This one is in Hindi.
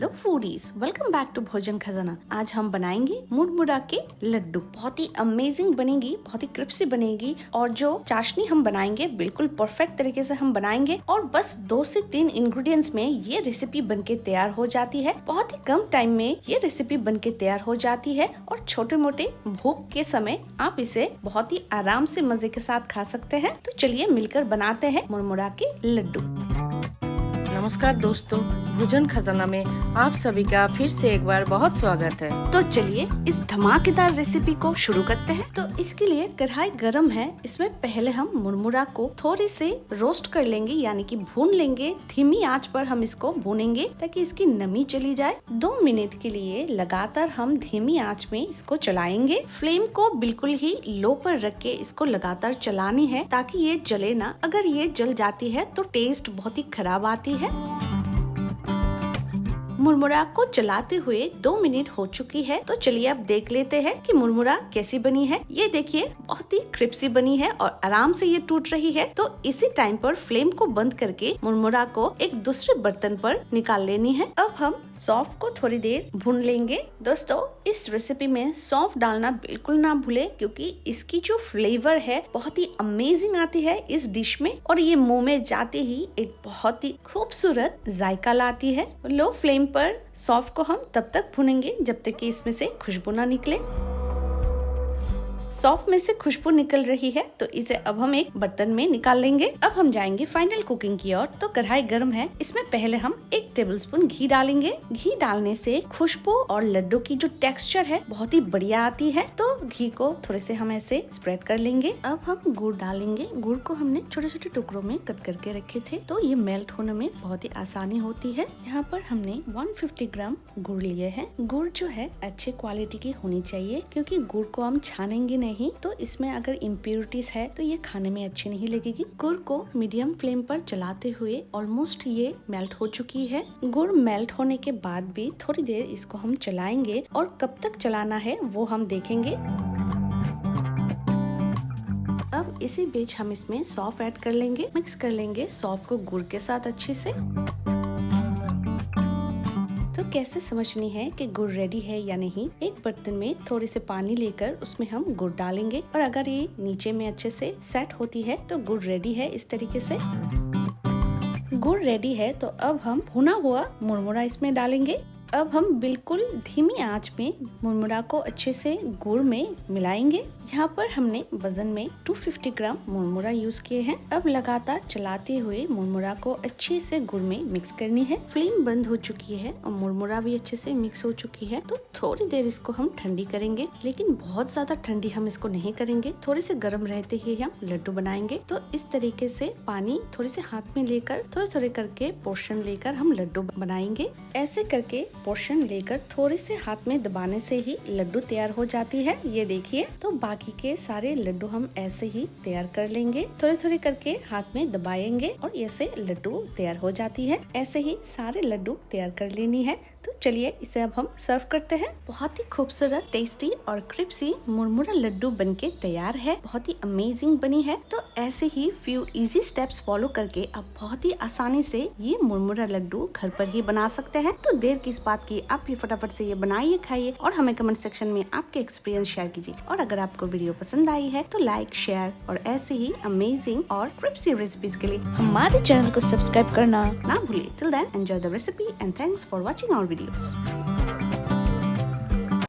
Hello foodies, welcome back to Bhojan Khajana. आज हम बनाएंगे मुरमुरा के लड्डू। बहुत ही अमेजिंग बनेगी, बहुत ही क्रिस्पी बनेगी और जो चाशनी हम बनाएंगे बिल्कुल परफेक्ट तरीके से हम बनाएंगे और बस 2 से 3 इंग्रेडिएंट्स में ये रेसिपी बनके तैयार हो जाती है। बहुत ही कम टाइम में ये रेसिपी बनके तैयार हो जाती है और छोटे मोटे भूख के समय आप इसे बहुत ही आराम से मजे के साथ खा सकते हैं। तो चलिए मिलकर बनाते हैं मुरमुरा के लड्डू। नमस्कार दोस्तों, भोजन खजाना में आप सभी का फिर से एक बार बहुत स्वागत है। तो चलिए इस धमाकेदार रेसिपी को शुरू करते हैं। तो इसके लिए कढ़ाई गरम है, इसमें पहले हम मुरमुरा को थोड़े से रोस्ट कर लेंगे, यानी कि भून लेंगे। धीमी आंच पर हम इसको भूनेंगे ताकि इसकी नमी चली जाए। 2 मिनट के लिए लगातार हम धीमी आंच में इसको चलाएंगे। फ्लेम को बिल्कुल ही लो पर रख के इसको लगातार चलानी है ताकि ये जले ना। अगर ये जल जाती है तो टेस्ट बहुत ही खराब आती है। मुरमुरा को चलाते हुए 2 मिनट हो चुकी है। तो चलिए अब देख लेते हैं कि मुरमुरा कैसी बनी है। ये देखिए बहुत ही क्रिस्पी बनी है और आराम से ये टूट रही है। तो इसी टाइम पर फ्लेम को बंद करके मुरमुरा को एक दूसरे बर्तन पर निकाल लेनी है। अब हम सौंफ को थोड़ी देर भून लेंगे। दोस्तों, इस रेसिपी में सौंफ डालना बिल्कुल ना भूले क्योंकि इसकी जो फ्लेवर है बहुत ही अमेजिंग आती है इस डिश में और ये मुंह में जाते ही एक बहुत ही खूबसूरत जायका लाती है। लो फ्लेम पर सौंफ को हम तब तक भूनेंगे जब तक कि इसमें से खुशबू ना निकले। सौंफ में से खुशबू निकल रही है तो इसे अब हम एक बर्तन में निकाल लेंगे। अब हम जाएंगे फाइनल कुकिंग की ओर। तो कढ़ाई गर्म है, इसमें पहले हम 1 टेबलस्पून घी डालेंगे। घी डालने से खुशबू और लड्डू की जो टेक्सचर है बहुत ही बढ़िया आती है। तो घी को थोड़े से हम ऐसे स्प्रेड कर लेंगे। अब हम गुड़ डालेंगे। गुड़ को हमने छोटे छोटे टुकड़ों में कट करके रखे थे तो ये मेल्ट होने में बहुत ही आसानी होती है। यहाँ पर हमने 150 ग्राम गुड़ लिए है। गुड़ जो है अच्छे क्वालिटी की होनी चाहिए क्योंकि गुड़ को हम छानेंगे नहीं तो इसमें अगर इम्प्योरिटीज है तो ये खाने में अच्छी नहीं लगेगी। गुड़ को मीडियम फ्लेम पर चलाते हुए ऑलमोस्ट ये मेल्ट हो चुकी है। गुड़ मेल्ट होने के बाद भी थोड़ी देर इसको हम चलाएंगे और कब तक चलाना है वो हम देखेंगे। अब इसी बीच हम इसमें सौंफ ऐड कर लेंगे, मिक्स कर लेंगे सौंफ को गुड़ के साथ अच्छे से। तो कैसे समझनी है कि गुड़ रेडी है या नहीं? एक बर्तन में थोड़े से पानी लेकर उसमें हम गुड़ डालेंगे और अगर ये नीचे में अच्छे से सेट होती है तो गुड़ रेडी है। इस तरीके से गुड़ रेडी है तो अब हम भुना हुआ मुरमुरा इसमें डालेंगे। अब हम बिल्कुल धीमी आंच में मुरमुरा को अच्छे से गुड़ में मिलाएंगे। यहाँ पर हमने वजन में 250 ग्राम मुरमुरा यूज किए हैं। अब लगातार चलाते हुए मुरमुरा को अच्छे से गुड़ में मिक्स करनी है। फ्लेम बंद हो चुकी है और मुरमुरा भी अच्छे से मिक्स हो चुकी है। तो थोड़ी देर इसको हम ठंडी करेंगे, लेकिन बहुत ज्यादा ठंडी हम इसको नहीं करेंगे। थोड़े से गर्म रहते ही हम लड्डू बनाएंगे। तो इस तरीके से पानी थोड़े से हाथ में लेकर थोड़े थोड़े करके पोर्शन लेकर हम लड्डू बनाएंगे। ऐसे करके पोर्शन लेकर थोड़े से हाथ में दबाने से ही लड्डू तैयार हो जाती है। ये देखिए, तो बाकी के सारे लड्डू हम ऐसे ही तैयार कर लेंगे। थोड़े थोड़े करके हाथ में दबाएंगे और ऐसे लड्डू तैयार हो जाती है। ऐसे ही सारे लड्डू तैयार कर लेनी है। तो चलिए इसे अब हम सर्व करते हैं। बहुत ही खूबसूरत, टेस्टी और क्रिस्पी मुरमुरा लड्डू बनके तैयार है। बहुत ही अमेजिंग बनी है। तो ऐसे ही फ्यू इजी स्टेप्स फॉलो करके आप बहुत ही आसानी से ये मुरमुरा लड्डू घर पर ही बना सकते हैं। तो देर किस बात की, आप भी फटाफट से ये बनाइए, खाइए और हमें कमेंट सेक्शन में आपके एक्सपीरियंस शेयर कीजिए। और अगर आपको वीडियो पसंद आई है तो लाइक, शेयर और ऐसे ही अमेजिंग और क्रिस्पी रेसिपीज के लिए हमारे चैनल को सब्सक्राइब करना ना भूलिए। Till then enjoy the recipe and thanks for watching our videos.